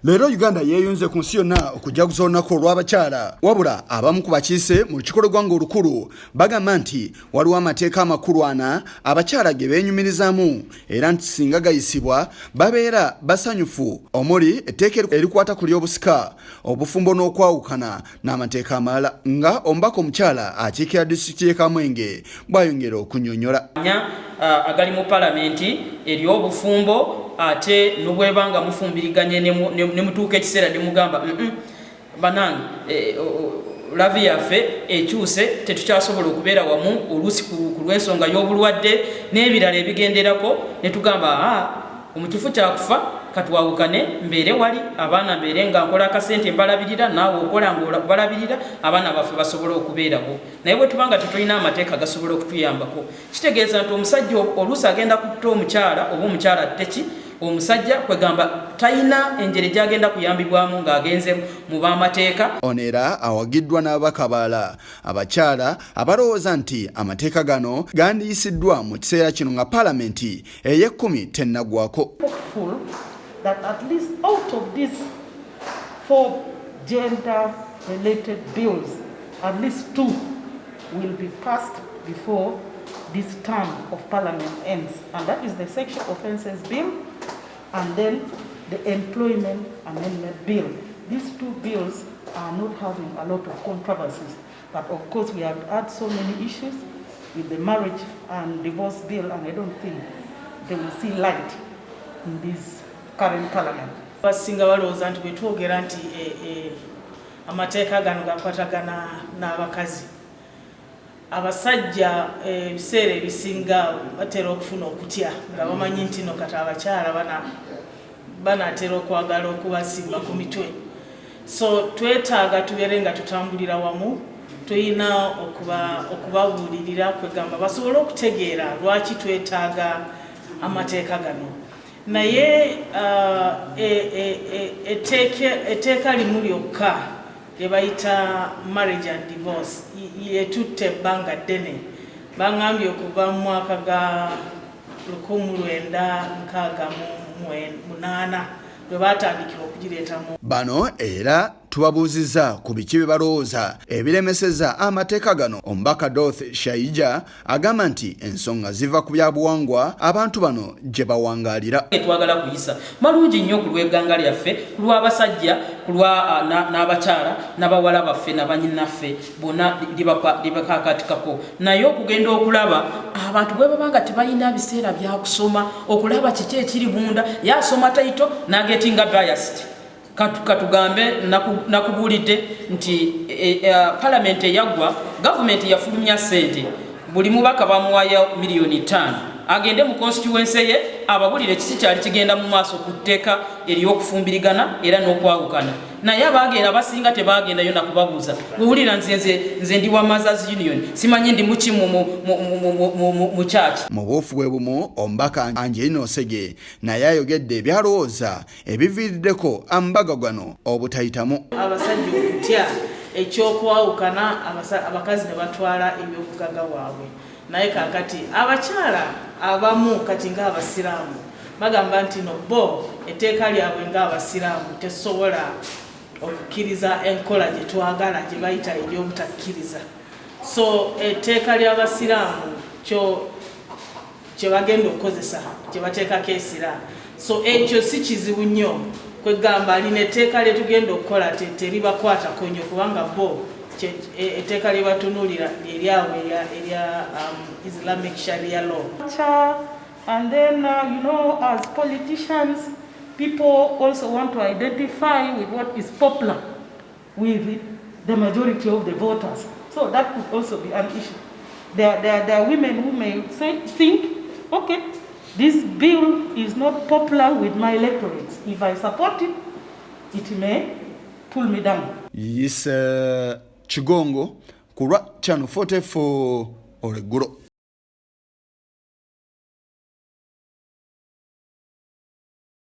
Leero Uganda yeeyunze ku nsi yonna okujaguza olunaku olw'abakyala. Wabula abamu ku bakiise mu lukiiko lw'eggwanga olukulu bagamba nti waliwo amateeka amakulu ana abakyala ge beenyumirizaamu era nti singa gayisibwa babeera basanyufu, omuli etteeka erikwata ku ly'obusika, obufumbo n'okwawukana n'amateeka amalala, nga omubaka omukyala akiikira disitulikiti y'e Kamwenge bw'ayongera okunnyonnyola. Agali mu palamenti ery'obufumbo ate nubwebanga mufumbiriganye ne mutuuka ekiseera ne mugamba banange lavi yaffe ekyuse tetukyasobola okubeera wamu oluusi ku lw'ensonga y'obulwadde n'ebirala ebigenderako ne tugamba omukifo kyakufa katuwawukane mbeere wali abaana mbeere nga nkola akasente mbalabirira naawe okola ngaobalabirira abaana baffe basobole okubeerawo. Naye bwe tubanga tetulina amateeka gasobola okutuyambako kitegeeza nti omusajja oluusi agenda kutta omukyala oba omukyala teki omusajja kwegamba talina engeri gy'agenda kuyambibwamu ng'agenze mu b'amateeka. Ono era awagiddwa n'ababaka balala abakyala abalowooza nti amateeka gano gandiyisiddwa mu kiseera kino nga paalamenti ey'ekkumi tennaggwako. That at least out of these 4 gender-related bills, at least 2 will be passed before this term of Parliament ends, and that is the Sexual Offences Bill and then the Employment Amendment Bill. These 2 bills are not having a lot of controversies, but of course we have had so many issues with the Marriage and Divorce Bill, and I don't think they will see light in this current Parliament. Basinga balowooza nti bwe twogera nti amateeka gano gakwatagana n'abakazi, abasajja ebiseera ebisinga batera okufuna okutya nga bamanyi nti no kati abakyala banatera okwagala okubasimba ku mitwe. So twetaaga tubeere nga tutambulira wamu, tulina okubabuulirira kwegamba basobole okutegeera lwaki twetaaga amateeka gano. Naye etteeka limu lyokka lye bayita Marriage and Divorce yetutte ebbanga ddene. Baŋŋambye okuva mu mwaka ga 1968 lwe baatandikira okugireetamu. Bano era tubabuuzizza ku biki bye balowooza ebiremesezza amateeka gano. Omubaka Dorothy Shaija agamba nti ensonga ziva ku byabuwangwa abantu bano gye bawangaalira. Twagala kuyisa malungi nnyo ku lw'egganga lyaffe, ku lw'abasajja, ku lwa n'abakyala n'abawala baffe n'abanyinnaffe bonna libakakatikako. Naye okugenda okulaba abantu bwe babanga tebalina biseera bya kusoma okulaba kiki ekiri munda, yasoma taito n'agetinga biased. Katugambe nakubuulidde nti Parliament eyaggwa gavumenti yafulumya ssente, buli mubaka bamuwayo $5 million agende mu constituency ye ababulire kiki kyali kigenda mu maaso ku tteeka ery'okufumbirigana era n'okwawukana. Naye abagenda basinga tebagendayo nakubabuuza wewulira nze ndi wa Mothers Union simanyi ndi muki mu church. Mu buufu bwe bumu omubaka Angelina Osege naye ayogedde ebyalowooza ebiviiriddeko ambaga gano obutayitamu. Abasajja okutya ekyokwawukana abakazi ne batwala eby'obugagga bwabwe. Naye kakati abakyala abamu kati ng'abasiraamu bagamba nti no bo etteeka lyabwe ng'abasiraamu tesobola okukkiriza enkola gye twagala gye bayita ery'obutakkiriza. So etteeka ly'abasiraamu kye bagenda okukozesa kye bateekako esira. So ekyo si kizibu nnyo kwegamba alina etteeka lye tugenda okukola teribakwatako nnyo kubanga bo etteeka lye batunuulira lyabwe erya Islamic Sharia law. And then, as politicians, people also want to identify with what is popular with the majority of the voters. So that could also be an issue. There are women who may think, okay, this bill is not popular with my electorate. If I support it, it may pull me down. Yes, Chigongo, Kura Channel 44 or Guro.